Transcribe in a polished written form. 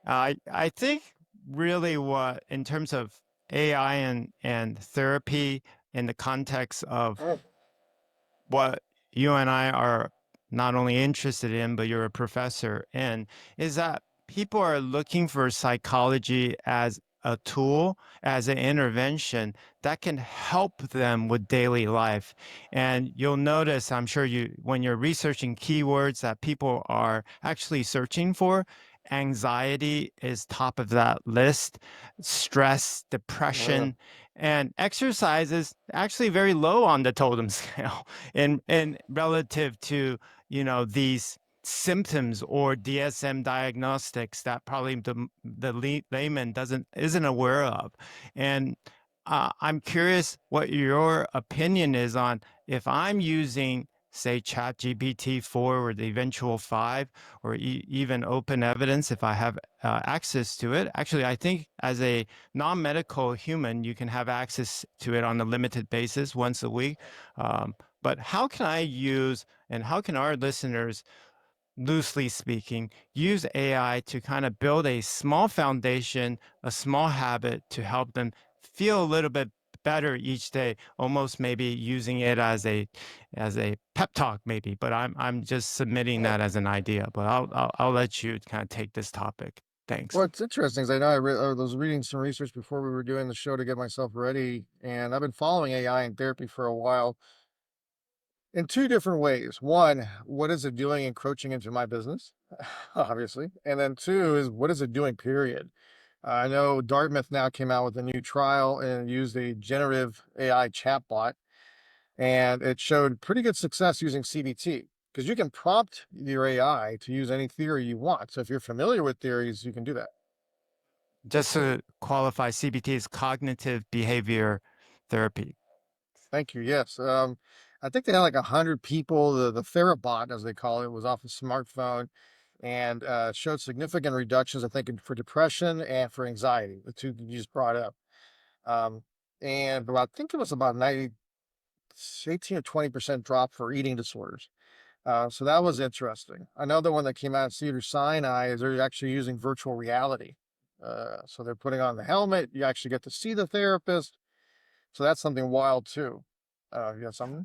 I think really what in terms of AI and therapy in the context of what you and I are not only interested in, but you're a professor in, is that people are looking for psychology as a tool, as an intervention that can help them with daily life. And you'll notice, I'm sure you, when you're researching keywords that people are actually searching for, anxiety is top of that list, stress, Oh, yeah. depression, and exercise is actually very low on the totem scale in relative to these symptoms or DSM diagnostics that probably the layman doesn't isn't aware of. And I'm curious what your opinion is on if I'm using, say, ChatGPT 4 or the eventual 5, or even open evidence if I have access to it. Actually, I think as a non-medical human, you can have access to it on a limited basis once a week. But how can I use, and how can our listeners, loosely speaking, use AI to kind of build a small foundation, a small habit to help them feel a little bit better each day, almost maybe using it as a pep talk maybe, but I'm just submitting Yeah. that as an idea, but I'll let you kind of take this topic. Thanks. Well, it's interesting 'cause I know I was reading some research before we were doing the show to get myself ready, and I've been following AI in therapy for a while in two different ways. One, what is it doing encroaching into my business? Obviously. And then two is what is it doing, period? I know Dartmouth now came out with a new trial and used a generative AI chatbot, and it showed pretty good success using CBT because you can prompt your AI to use any theory you want. So if you're familiar with theories, you can do that. Just to qualify, CBT is cognitive behavior therapy. Thank you. Yes. I think they had like 100 people. The Therabot, as they call it, was off a smartphone and showed significant reductions, I think, for depression and for anxiety, the two that you just brought up. Um, and I think it was about 18 or 20% drop for eating disorders. So that was interesting. Another one that came out of Cedar Sinai is they're actually using virtual reality. So they're putting on the helmet. You actually get to see the therapist. So that's something wild too. You got something?